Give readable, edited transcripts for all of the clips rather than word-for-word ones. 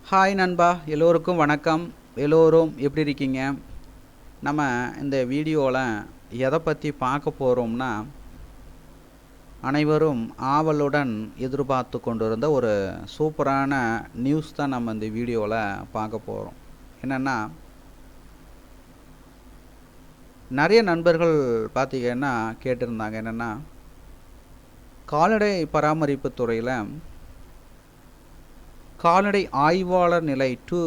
Hi நண்பா, எல்லோருக்கும் வணக்கம். எல்லோரும் எப்படி இருக்கீங்க? நம்ம இந்த வீடியோவில் எதை பற்றி பார்க்க போகிறோம்னா, அனைவரும் ஆவலுடன் எதிர்பார்த்து கொண்டிருந்த ஒரு சூப்பரான நியூஸ் தான் நம்ம இந்த வீடியோவில் பார்க்க போகிறோம். என்னென்னா, நிறைய நண்பர்கள் பார்த்தீங்கன்னா கேட்டிருந்தாங்க. என்னென்னா, கால்நடை பராமரிப்பு துறையில் கால்நடை ஆய்வாளர் நிலை 2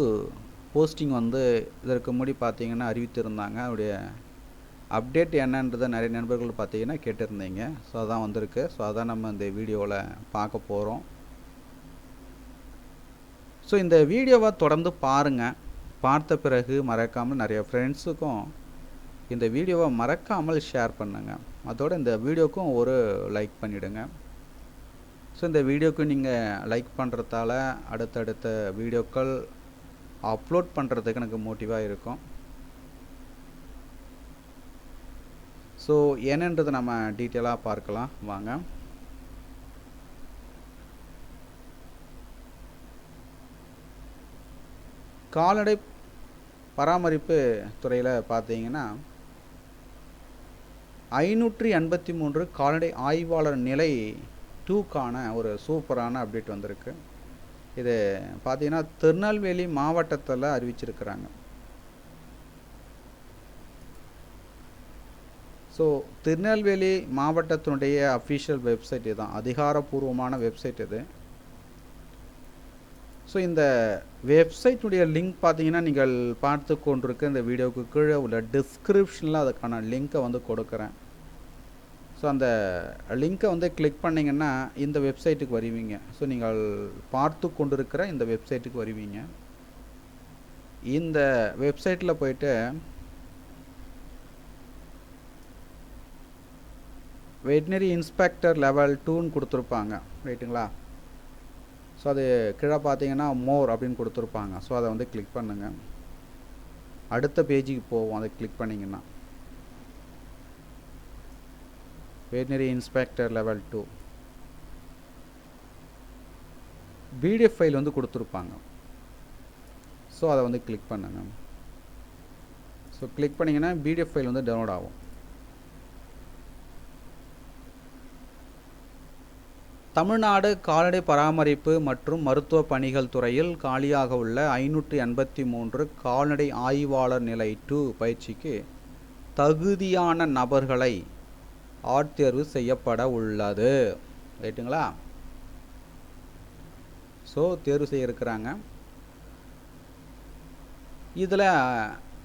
போஸ்டிங் இதற்கு முன்னாடி பார்த்தீங்கன்னா அறிவித்திருந்தாங்க. அவருடைய அப்டேட் என்னன்றதை நிறைய நண்பர்கள் பார்த்தீங்கன்னா கேட்டிருந்தீங்க. ஸோ அதான் வந்திருக்கு. ஸோ அதான் நம்ம இந்த வீடியோவில் பார்க்க போகிறோம். ஸோ இந்த வீடியோவை தொடர்ந்து பாருங்கள். பார்த்த பிறகு மறக்காமல் நிறைய ஃப்ரெண்ட்ஸுக்கும் இந்த வீடியோவை மறக்காமல் ஷேர் பண்ணுங்கள். அதோடு இந்த வீடியோக்கும் ஒரு லைக் பண்ணிவிடுங்க. ஸோ இந்த வீடியோக்கு நீங்கள் லைக் பண்ணுறதால அடுத்தடுத்த வீடியோக்கள் அப்லோட் பண்ணுறதுக்கு எனக்கு மோட்டிவாக இருக்கும். ஸோ என்னன்றதை நம்ம டீட்டெயிலாக பார்க்கலாம் வாங்க. கால்நடை பராமரிப்பு துறையில் பார்த்தீங்கன்னா 583 கால்நடை ஆய்வாளர் நிலை 2க்கான ஒரு சூப்பரான அப்டேட் வந்திருக்கு. இது பார்த்தீங்கன்னா திருநெல்வேலி மாவட்டத்தில் அறிவிச்சிருக்கிறாங்க. ஸோ திருநெல்வேலி மாவட்டத்தினுடைய அஃபிஷியல் வெப்சைட் இதுதான், அதிகாரப்பூர்வமான வெப்சைட் இது. ஸோ இந்த வெப்சைட்டுடைய லிங்க் பார்த்தீங்கன்னா நீங்கள் பார்த்து கொண்டிருக்க இந்த வீடியோவுக்கு கீழே உள்ள டிஸ்கிரிப்ஷனில் அதுக்கான லிங்க்கை கொடுக்குறேன். ஸோ அந்த லிங்க்கை கிளிக் பண்ணிங்கன்னா இந்த வெப்சைட்டுக்கு வருவீங்க. ஸோ நீங்கள் பார்த்து கொண்டிருக்கிற இந்த வெப்சைட்டுக்கு வருவீங்க. இந்த வெப்சைட்டில் போயிட்டு வெட்னரி இன்ஸ்பெக்டர் லெவல் 2ன்னு கொடுத்துருப்பாங்க, ரைட்டுங்களா? ஸோ அது கீழே பார்த்தீங்கன்னா மோர் அப்படின்னு கொடுத்துருப்பாங்க. ஸோ அதை கிளிக் பண்ணுங்கள். அடுத்த பேஜுக்கு போவோம். அதை கிளிக் பண்ணிங்கன்னா veterinary inspector level 2 PDF file கொடுத்துருப்பாங்க. ஸோ அதை கிளிக் பண்ணுங்க. ஸோ கிளிக் பண்ணிங்கன்னா பிடிஎஃப் ஃபைல் டவுன்லோட் ஆகும். தமிழ்நாடு கால்நடை பராமரிப்பு மற்றும் மருத்துவ பணிகள் துறையில் காலியாக உள்ள 583 கால்நடை ஆய்வாளர் நிலை 2 பயிற்சிக்கு தகுதியான நபர்களை ஆட்தேர்வு செய்யப்பட உள்ளது, ரைட்டுங்களா? ஸோ தேர்வு செய்ய இருக்கிறாங்க. இதில்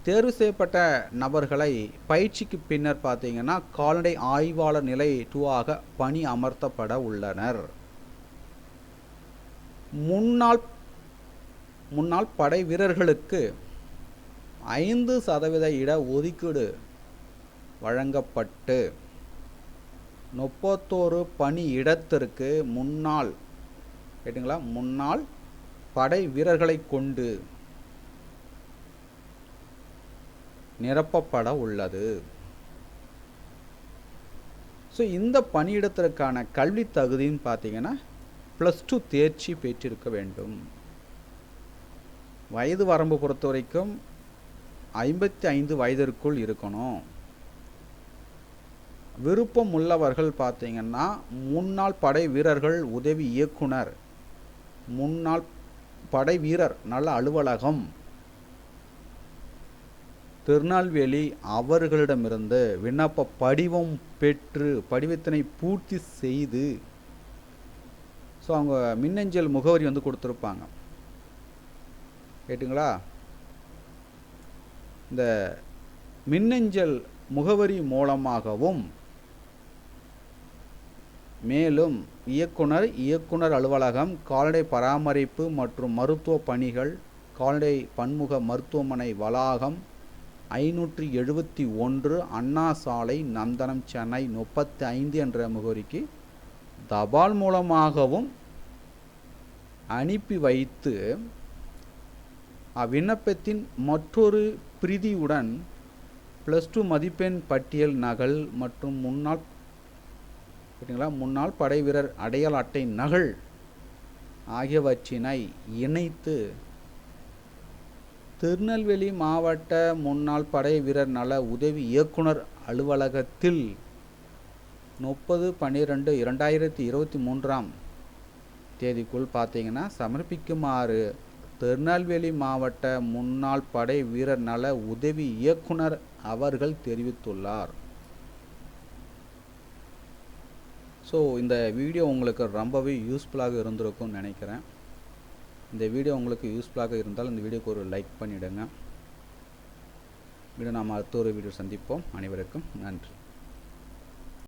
தேர்வு செய்யப்பட்ட நபர்களை பயிற்சிக்கு பின்னர் பார்த்தீங்கன்னா கால்நடை ஆய்வாளர் நிலை 2ஆக பணி அமர்த்தப்பட உள்ளனர். முன்னாள் படை வீரர்களுக்கு 5% இட ஒதுக்கீடு வழங்கப்பட்டு 31 பணி இடத்திற்கு முன்னாள் படை வீரர்களை கொண்டு நிரப்பப்பட உள்ளது. ஸோ இந்த பணியிடத்திற்கான கல்வி தகுதின்னு பார்த்தீங்கன்னா +2 தேர்ச்சி பெற்றிருக்க வேண்டும். வயது வரம்பு பொறுத்த வரைக்கும் 55 வயதிற்குள் இருக்கணும். விருப்பம் உள்ளவர்கள் பார்த்தீங்கன்னா முன்னாள் படை வீரர்கள் உதவி இயக்குனர், முன்னாள் படை வீரர் நல அலுவலகம், திருநெல்வேலி அவர்களிடமிருந்து விண்ணப்ப படிவம் பெற்று படிவத்தினை பூர்த்தி செய்து, ஸோ அவங்க மின்னஞ்சல் முகவரி கொடுத்துருப்பாங்க, கேட்டுங்களா? இந்த மின்னஞ்சல் முகவரி மூலமாகவும் மேலும் இயக்குனர் அலுவலகம், கால்நடை பராமரிப்பு மற்றும் மருத்துவ பணிகள், கால்நடை பன்முக மருத்துவமனை வளாகம், 571 அண்ணா சாலை, நந்தனம், சென்னை 35 என்ற முகவரிக்கு தபால் மூலமாகவும் அனுப்பி வைத்து விண்ணப்பத்தின் மற்றொரு பிரதியுடன் +2 மதிப்பெண் பட்டியல் நகல் மற்றும் முன்னாள் படை வீரர் அடையாள அட்டை நகல் ஆகியவற்றினை இணைத்து திருநெல்வேலி மாவட்ட முன்னாள் படை வீரர் நல உதவி இயக்குனர் அலுவலகத்தில் 30/12/2023 தேதிக்குள் பார்த்தீங்கன்னா சமர்ப்பிக்குமாறு திருநெல்வேலி மாவட்ட முன்னாள் படை வீரர் நல உதவி இயக்குனர் அவர்கள் தெரிவித்துள்ளார். ஸோ இந்த வீடியோ உங்களுக்கு ரொம்பவே யூஸ்ஃபுல்லாக இருந்திருக்கும்னு நினைக்கிறேன். இந்த வீடியோ உங்களுக்கு யூஸ்ஃபுல்லாக இருந்தால் இந்த வீடியோக்கு ஒரு லைக் பண்ணிவிடுங்க. நாம் அடுத்த ஒரு வீடியோ சந்திப்போம். அனைவருக்கும் நன்றி.